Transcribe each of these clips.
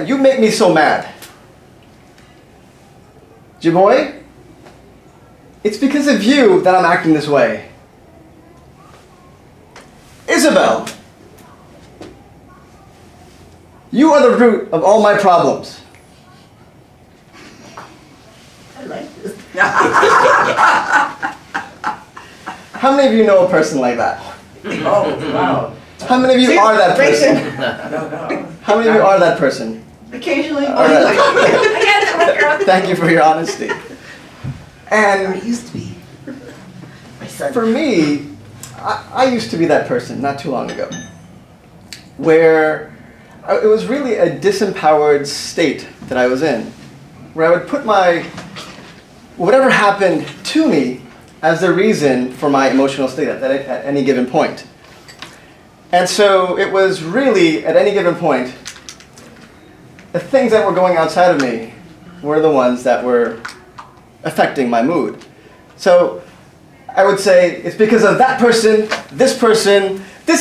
that you make me so mad. Jiboy, it's because of you that I'm acting this way. Isabel, you are the root of all my problems. I like this. How many of you know a person like that? Oh, wow. How many of you are that person? No. How many of you are that person? Occasionally. All right. I got it. Thank you for your honesty. I And used to be. My son. for me, I used to be that person not too long ago, where it was really a disempowered state that I was in, where I would put whatever happened to me as the reason for my emotional state at any given point. And so it was really, at any given point, the things that were going outside of me were the ones that were affecting my mood. So I would say it's because of that person, this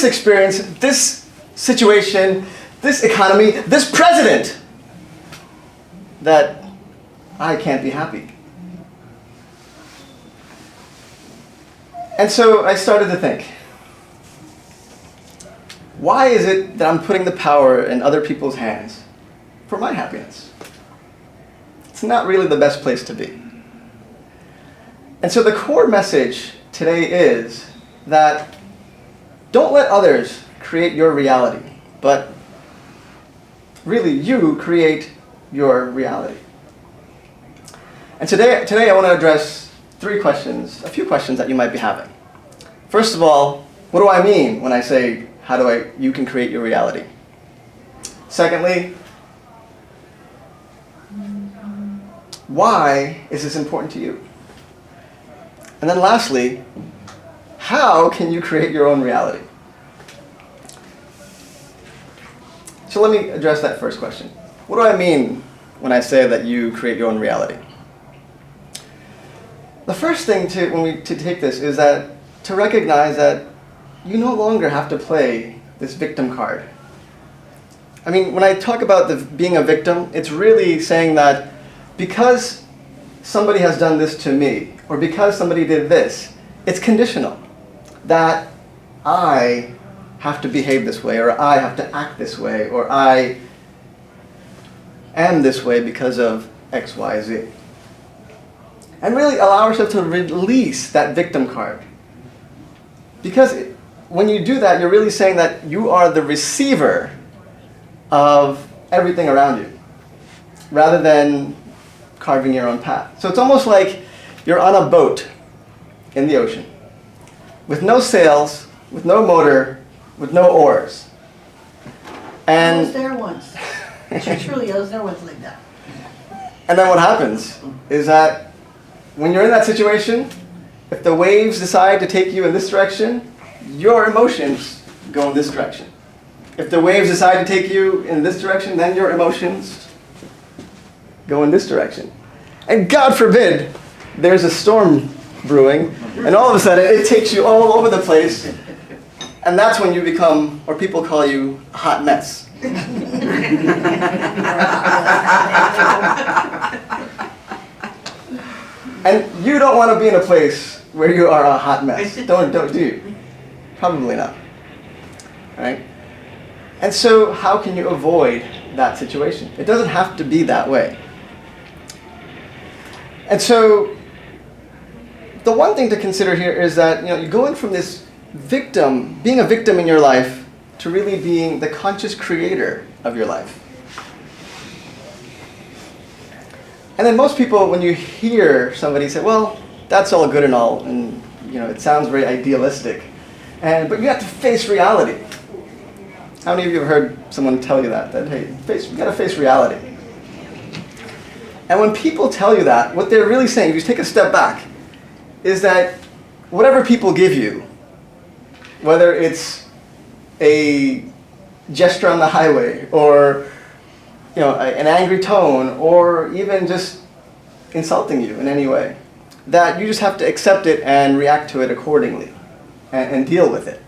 experience, this situation, this economy, this president, that I can't be happy. And so I started to think, why is it that I'm putting the power in other people's hands for my happiness? It's not really the best place to be. And so the core message today is that don't let others create your reality, but really you create your reality. And today I want to address a few questions that you might be having. First of all, what do I mean when I say you can create your reality? Secondly, why is this important to you? And then lastly, how can you create your own reality? So let me address that first question. What do I mean when I say that you create your own reality? The first thing to take this is that to recognize that you no longer have to play this victim card. I mean, when I talk about being a victim, it's really saying that because somebody has done this to me, or because somebody did this, it's conditional. That I have to behave this way, or I have to act this way, or I am this way because of X, Y, Z. And really allow ourselves to release that victim card. Because when you do that, you're really saying that you are the receiver of everything around you, rather than carving your own path. So it's almost like you're on a boat in the ocean, with no sails, with no motor, with no oars. I was And there once. Truly, I was there once like that. And then what happens is that when you're in that situation, if the waves decide to take you in this direction, your emotions go in this direction. If the waves decide to take you in this direction, then your emotions go in this direction. And God forbid, there's a storm brewing, and all of a sudden it takes you all over the place, and that's when you become, or people call you, a hot mess. And you don't want to be in a place where you are a hot mess. Don't do you? Probably not. Right? And so how can you avoid that situation? It doesn't have to be that way. And so the one thing to consider here is that you're going from this victim, being a victim in your life, to really being the conscious creator of your life. And then most people, when you hear somebody say, well, that's all good and all, and it sounds very idealistic, but you have to face reality. How many of you have heard someone tell you that hey, you got to face reality? And when people tell you that, what they're really saying, if you take a step back, is that whatever people give you, whether it's a gesture on the highway, or an angry tone, or even just insulting you in any way, that you just have to accept it and react to it accordingly and deal with it.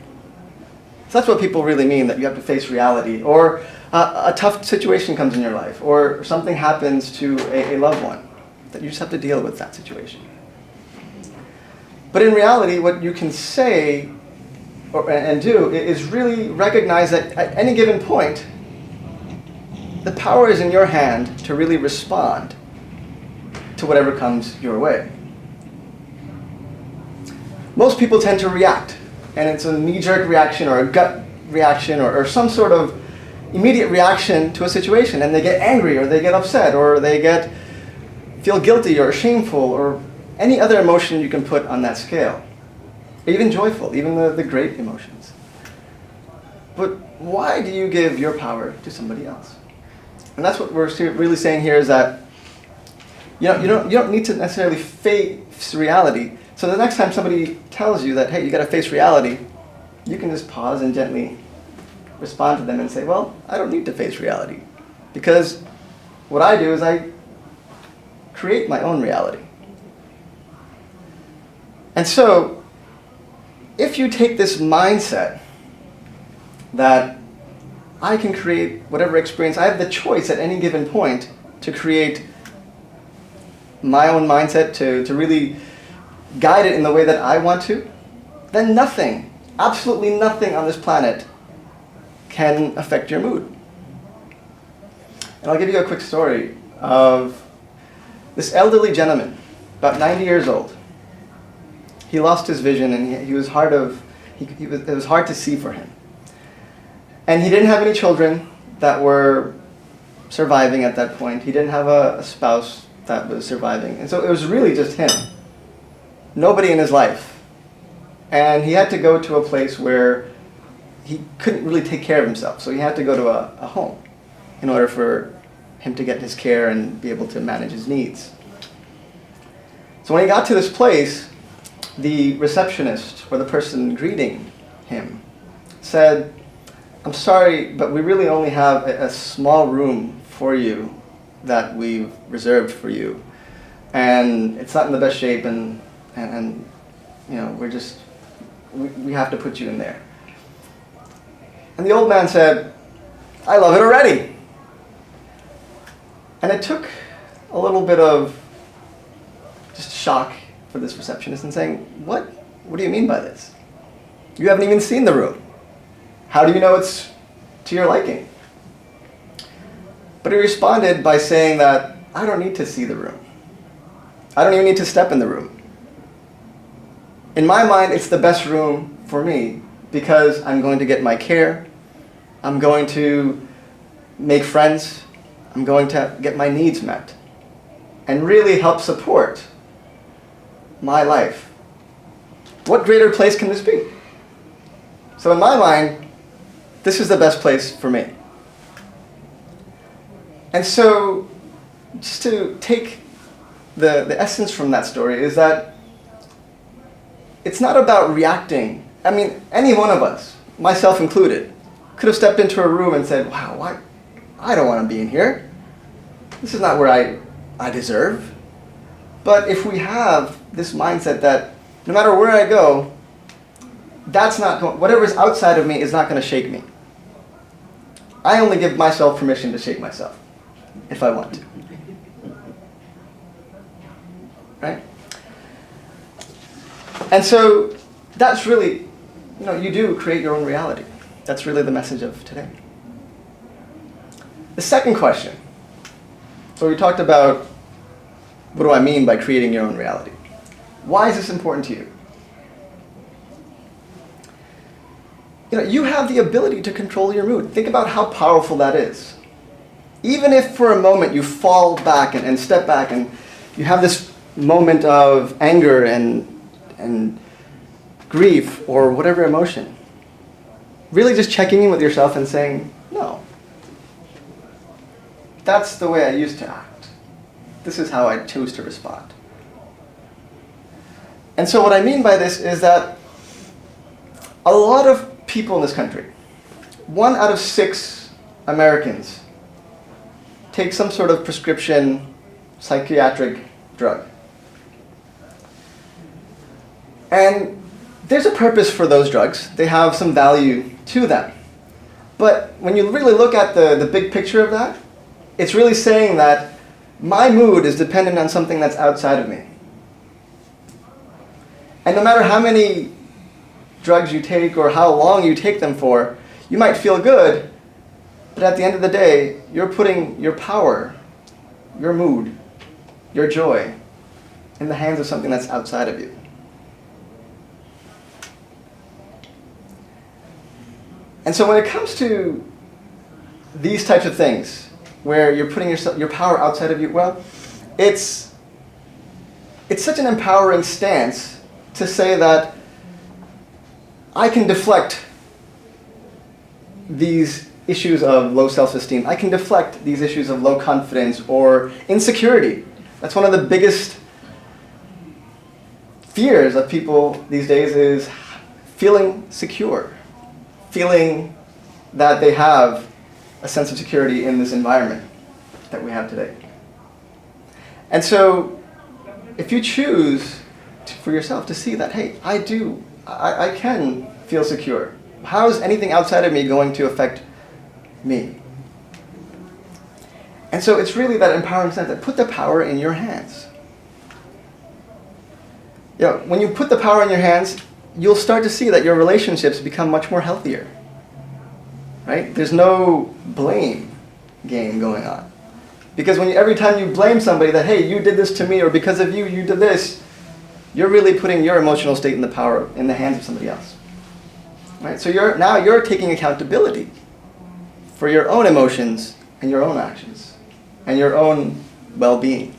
So that's what people really mean, that you have to face reality, or a tough situation comes in your life, or something happens to a loved one, that you just have to deal with that situation. But in reality, what you can say and do is really recognize that at any given point, the power is in your hand to really respond to whatever comes your way. Most people tend to react, and it's a knee-jerk reaction or a gut reaction or some sort of immediate reaction to a situation, and they get angry or they get upset or they feel guilty or shameful or any other emotion you can put on that scale. Even joyful, even the great emotions. But why do you give your power to somebody else? And that's what we're really saying here, is that you don't need to necessarily face reality. So the next time somebody tells you that, hey, you got to face reality, you can just pause and gently respond to them and say, well, I don't need to face reality, because what I do is I create my own reality. And so, if you take this mindset that I can create whatever experience, I have the choice at any given point to create my own mindset, to really guide it in the way that I want to, then nothing, absolutely nothing on this planet can affect your mood. And I'll give you a quick story of this elderly gentleman, about 90 years old. He lost his vision, and it was hard to see for him. And he didn't have any children that were surviving at that point. He didn't have a spouse that was surviving. And so it was really just him. Nobody in his life. And he had to go to a place where he couldn't really take care of himself. So he had to go to a home in order for him to get his care and be able to manage his needs. So when he got to this place, the receptionist, or the person greeting him, said, I'm sorry, but we really only have a small room for you that we've reserved for you. And it's not in the best shape, and you know, we have to put you in there. And the old man said, I love it already. And it took a little bit of just shock for this receptionist, and saying, what do you mean by this? You haven't even seen the room. How do you know it's to your liking? But he responded by saying that, I don't need to see the room. I don't even need to step in the room. In my mind, it's the best room for me, because I'm going to get my care, I'm going to make friends, I'm going to get my needs met, and really help support my life. What greater place can this be? So in my mind, this is the best place for me. And so, just to take the essence from that story, is that it's not about reacting. I mean, any one of us, myself included, could have stepped into a room and said, wow, I don't want to be in here. This is not where I deserve. But if we have this mindset that no matter where I go, whatever's outside of me is not going to shake me. I only give myself permission to shake myself, if I want to. Right? And so that's really, you do create your own reality. That's really the message of today. The second question. So we talked about, what do I mean by creating your own reality? Why is this important to you? You have the ability to control your mood. Think about how powerful that is. Even if for a moment you fall back and step back and you have this moment of anger and grief or whatever emotion, really just checking in with yourself and saying, no, that's the way I used to act. This is how I choose to respond. And so what I mean by this is that a lot of people in this country, 1 out of 6 Americans, take some sort of prescription psychiatric drug. And there's a purpose for those drugs. They have some value to them. But when you really look at the big picture of that, it's really saying that my mood is dependent on something that's outside of me. And no matter how many drugs you take or how long you take them for, you might feel good, but at the end of the day, you're putting your power, your mood, your joy in the hands of something that's outside of you. And so when it comes to these types of things, where you're putting your power outside of you, well, it's such an empowering stance to say that I can deflect these issues of low self-esteem. I can deflect these issues of low confidence or insecurity. That's one of the biggest fears of people these days, is feeling secure, feeling that they have a sense of security in this environment that we have today. And so if you choose for yourself to see that, hey, I can feel secure. How is anything outside of me going to affect me? And so it's really that empowering sense that put the power in your hands. You know, when you put the power in your hands, you'll start to see that your relationships become much more healthier. Right? There's no blame game going on. Because every time you blame somebody that, hey, you did this to me, or because of you, you did this, you're really putting your emotional state in the hands of somebody else. Right? So now you're taking accountability for your own emotions and your own actions and your own well-being.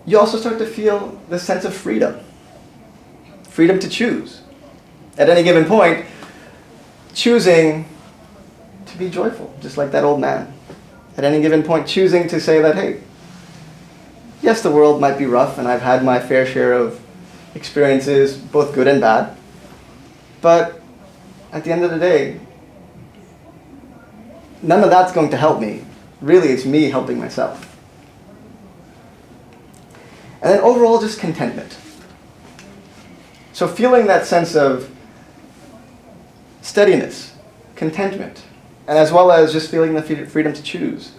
You also start to feel this sense of freedom. Freedom to choose. At any given point, choosing to be joyful, just like that old man. At any given point, choosing to say that, hey, yes, the world might be rough, and I've had my fair share of experiences, both good and bad. But at the end of the day, none of that's going to help me. Really, it's me helping myself. And then overall, just contentment. So feeling that sense of steadiness, contentment, and as well as just feeling the freedom to choose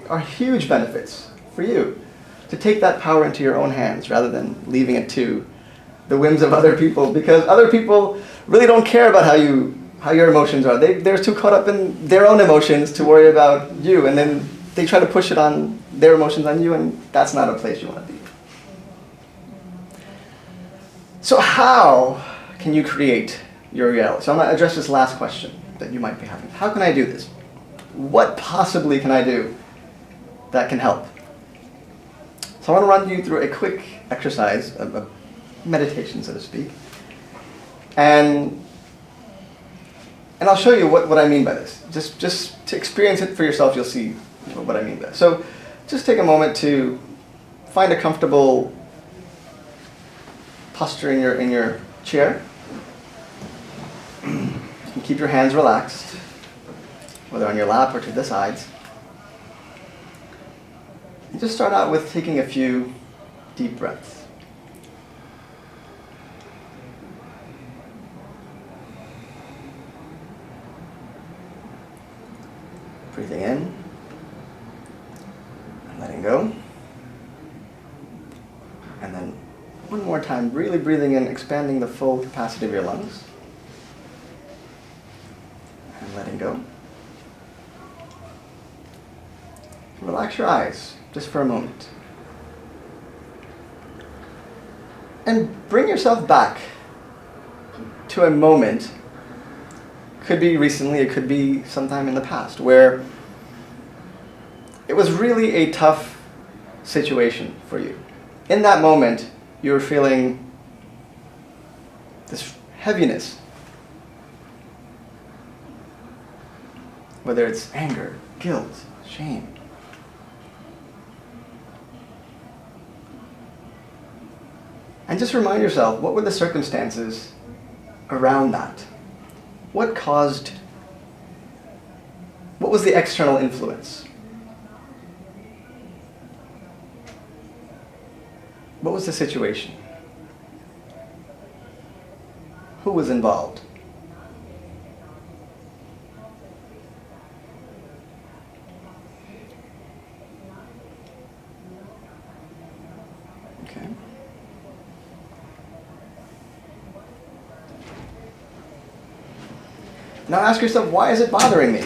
are huge benefits for you. To take that power into your own hands rather than leaving it to the whims of other people, because other people really don't care about how your emotions are. They're too caught up in their own emotions to worry about you, and then they try to push it on their emotions on you, and that's not a place you want to be. So how can you create your reality? So I'm going to address this last question that you might be having. How can I do this? What possibly can I do that can help? So I want to run you through a quick exercise, a meditation, so to speak. And I'll show you what I mean by this. Just to experience it for yourself, you'll see what I mean by that. So just take a moment to find a comfortable posture in your chair. You can keep your hands relaxed, whether on your lap or to the sides. And just start out with taking a few deep breaths. Breathing in and letting go. And then one more time, really breathing in, expanding the full capacity of your lungs. And letting go. Relax your eyes just for a moment. And bring yourself back to a moment. Could be recently, it could be sometime in the past, where it was really a tough situation for you. In that moment, you were feeling this heaviness. Whether it's anger, guilt, shame. And just remind yourself, what were the circumstances around that? What was the external influence? What was the situation? Who was involved? Okay. Now ask yourself, why is it bothering me?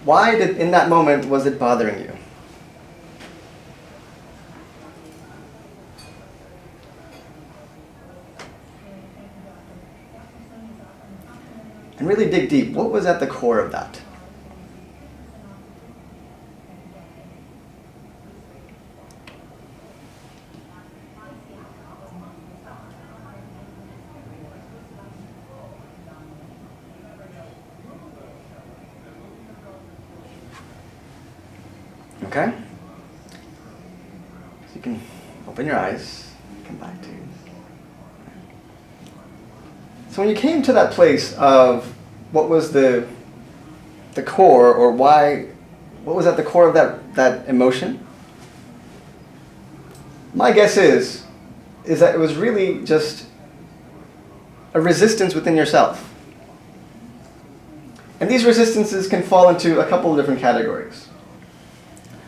Why in that moment was it bothering you? And really dig deep. What was at the core of that? Okay? So you can open your eyes, come back to you. So when you came to that place of what was the core, or why, what was at the core of that emotion? My guess is that it was really just a resistance within yourself. And these resistances can fall into a couple of different categories.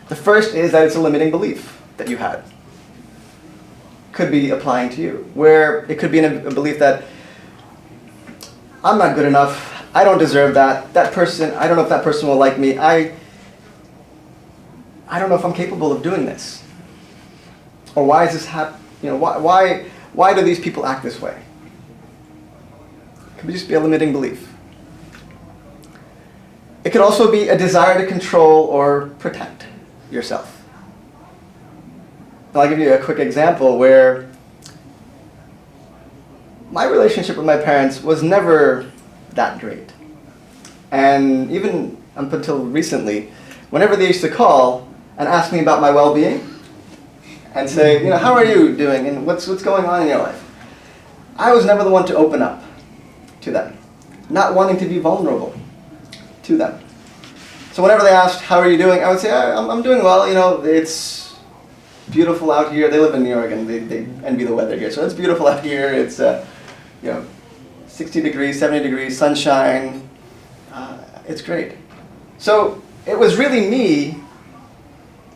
The first is that it's a limiting belief that you had. Could be applying to you, where it could be a belief that I'm not good enough, I don't deserve that, that person, I don't know if that person will like me, I don't know if I'm capable of doing this. Or why is this why do these people act this way? It could just be a limiting belief. It could also be a desire to control or protect yourself. I'll give you a quick example where my relationship with my parents was never that great. And even up until recently, whenever they used to call and ask me about my well-being and say, how are you doing and what's going on in your life, I was never the one to open up to them, not wanting to be vulnerable to them. So whenever they asked, how are you doing, I would say, I'm doing well, it's beautiful out here. They live in New York and they envy the weather here. So it's beautiful out here. It's 60 degrees, 70 degrees, sunshine. It's great. So it was really me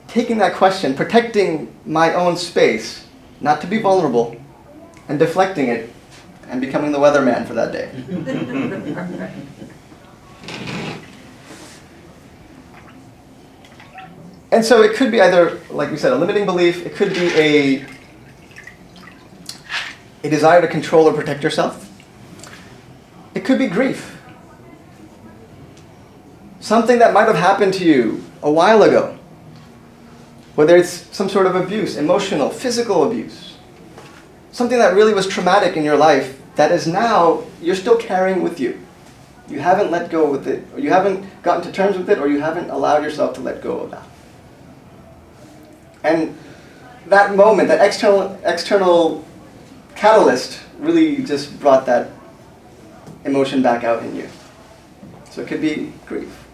taking that question, protecting my own space, not to be vulnerable, and deflecting it, and becoming the weatherman for that day. And so it could be either, like we said, a limiting belief. It could be a desire to control or protect yourself. It could be grief. Something that might have happened to you a while ago. Whether it's some sort of abuse, emotional, physical abuse. Something that really was traumatic in your life that is now, you're still carrying with you. You haven't let go with it, or you haven't gotten to terms with it, or you haven't allowed yourself to let go of that. And that moment, that external catalyst really just brought that emotion back out in you. So it could be grief.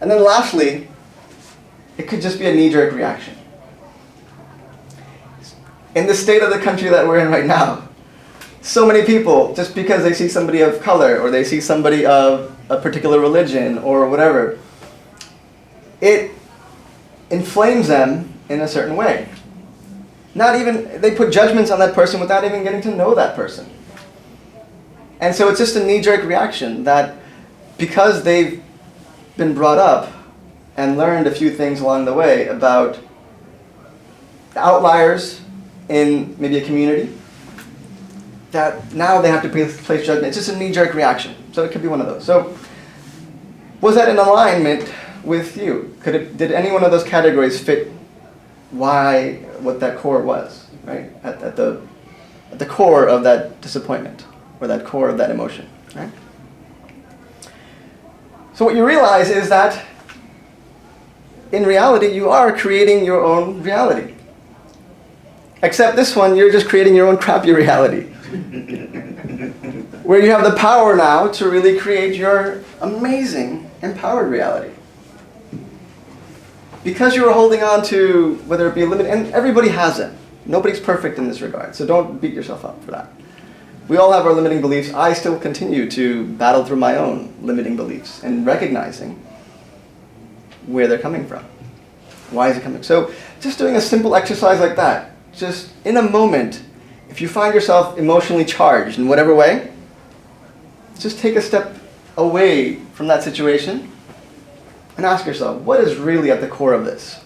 And then lastly, it could just be a knee-jerk reaction. In the state of the country that we're in right now, so many people, just because they see somebody of color or they see somebody of a particular religion or whatever, it inflames them in a certain way. They put judgments on that person without even getting to know that person. And so it's just a knee-jerk reaction that because they've been brought up and learned a few things along the way about the outliers in maybe a community, that now they have to place judgment. It's just a knee-jerk reaction. So it could be one of those. So was that in alignment with you? Did any one of those categories fit what that core was, right? At the core of that disappointment, or that core of that emotion, right? So what you realize is that in reality, you are creating your own reality. Except this one, you're just creating your own crappy reality. Where you have the power now to really create your amazing, empowered reality. Because you were holding on to, whether it be a limit, and everybody has it. Nobody's perfect in this regard, so don't beat yourself up for that. We all have our limiting beliefs. I still continue to battle through my own limiting beliefs and recognizing where they're coming from. Why is it coming? So just doing a simple exercise like that, just in a moment, if you find yourself emotionally charged in whatever way, just take a step away from that situation and ask yourself, what is really at the core of this?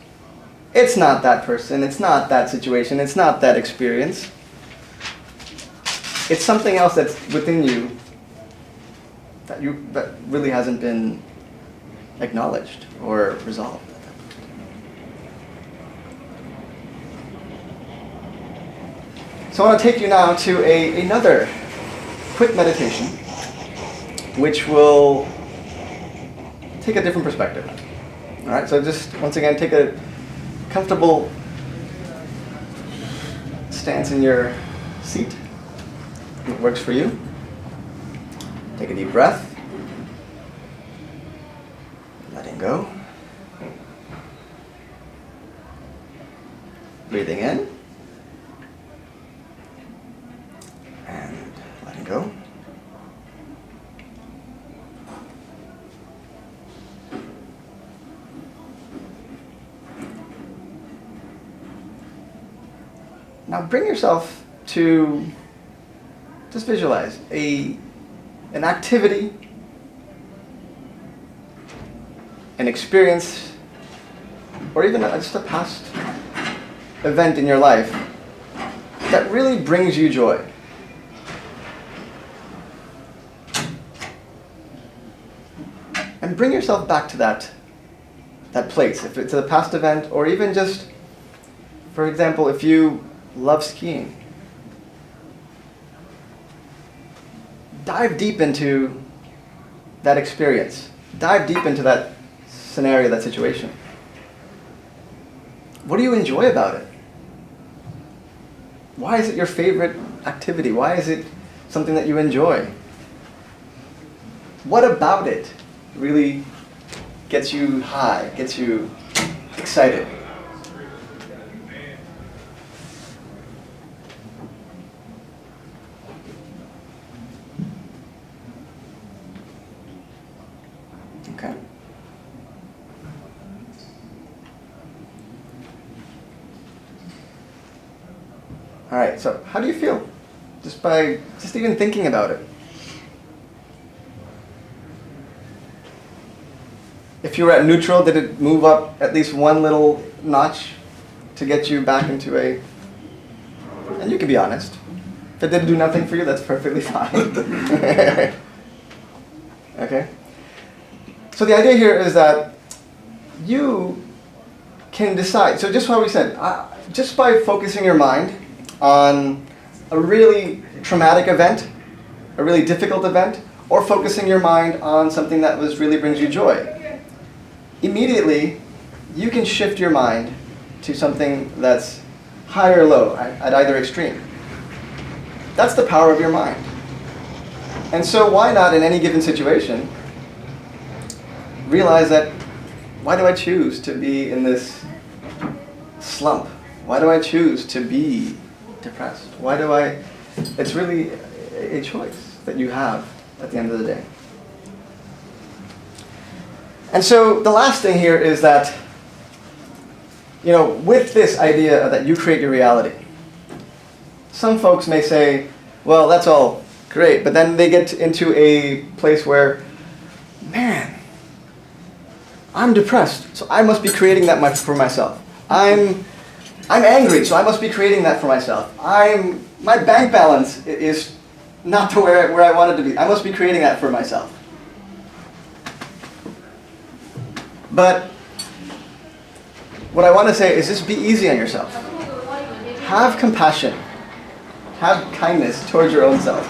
It's not that person, it's not that situation, it's not that experience. It's something else that's within you that really hasn't been acknowledged or resolved. So I want to take you now to another quick meditation, which will take a different perspective. All right, so just once again, take a comfortable stance in your seat. It works for you. Take a deep breath. Letting go. Breathing in. And letting go. Now bring yourself to just visualize an activity, an experience, or even just a past event in your life that really brings you joy. And bring yourself back to that place. If it's a past event, or even just, for example, if you love skiing, dive deep into that experience. Dive deep into that scenario, that situation. What do you enjoy about it? Why is it your favorite activity? Why is it something that you enjoy? What about it really gets you high, gets you excited? Okay. All right, so how do you feel? Just even thinking about it. If you were at neutral, did it move up at least one little notch to get you back into a... And you can be honest. If it didn't do nothing for you, that's perfectly fine. Okay? So the idea here is that you can decide. So just what we said, just by focusing your mind on a really traumatic event, a really difficult event, or focusing your mind on something that really brings you joy, immediately you can shift your mind to something that's high or low at either extreme. That's the power of your mind. And so why not, in any given situation, realize that, why do I choose to be in this slump? Why do I choose to be depressed? It's really a choice that you have at the end of the day. And so the last thing here is that, with this idea that you create your reality, some folks may say, well, that's all great, but then they get into a place where, man, I'm depressed, so I must be creating that for myself. I'm angry, so I must be creating that for myself. My bank balance is not to where I want it to be. I must be creating that for myself. But what I want to say is just be easy on yourself. Have compassion. Have kindness towards your own self.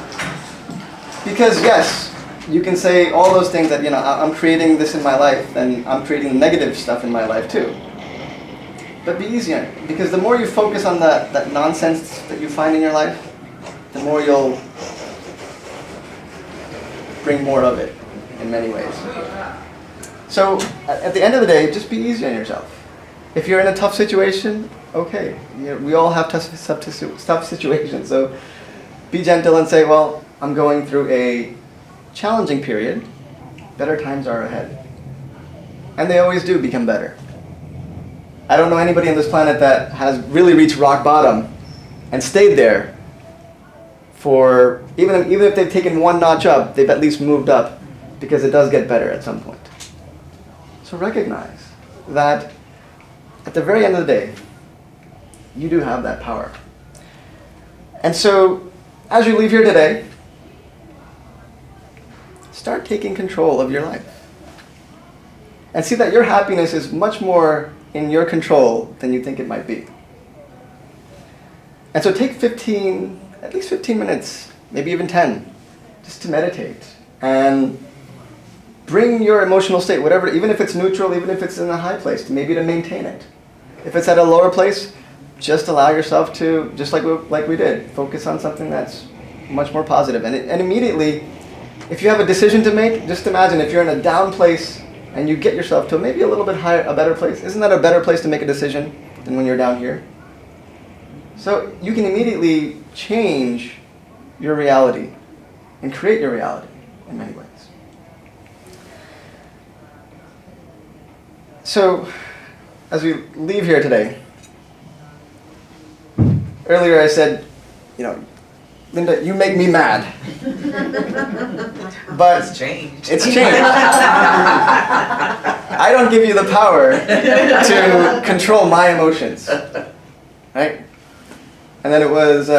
Because yes, you can say all those things that, I'm creating this in my life, and I'm creating negative stuff in my life too. But be easy on it. Because the more you focus on that nonsense that you find in your life, the more you'll bring more of it in many ways. So at the end of the day, just be easy on yourself. If you're in a tough situation, okay. We all have tough situations. So be gentle and say, well, I'm going through a challenging period. Better times are ahead. And they always do become better. I don't know anybody on this planet that has really reached rock bottom and stayed there for, even if they've taken one notch up, they've at least moved up, because it does get better at some point. So recognize that at the very end of the day, you do have that power. And so, as you leave here today, start taking control of your life. And see that your happiness is much more in your control than you think it might be. And so take at least 15 minutes, maybe even 10, just to meditate and bring your emotional state, whatever, even if it's neutral, even if it's in a high place, maybe to maintain it. If it's at a lower place, just allow yourself to, just like we did, focus on something that's much more positive. And immediately, if you have a decision to make, just imagine if you're in a down place and you get yourself to maybe a little bit higher, a better place. Isn't that a better place to make a decision than when you're down here? So you can immediately change your reality and create your reality in many ways. So, as we leave here today, earlier I said, Linda, you make me mad. But It's changed. it's changed. I don't give you the power to control my emotions. Right? And then it was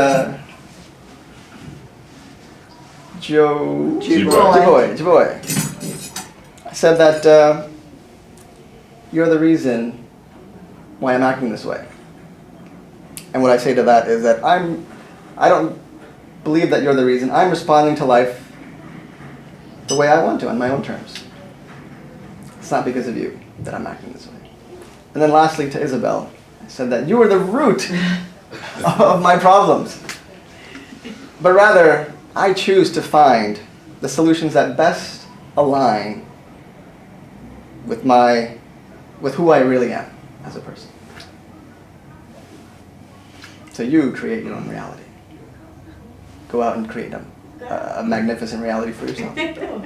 Jiboy. I said that you're the reason why I'm acting this way. And what I say to that is that I don't believe that you're the reason. I'm responding to life the way I want to, on my own terms. It's not because of you that I'm acting this way. And then lastly, to Isabel, I said that you are the root of my problems. But rather, I choose to find the solutions that best align with who I really am as a person. So you create your own reality. Go out and create a magnificent reality for yourself. Thank you.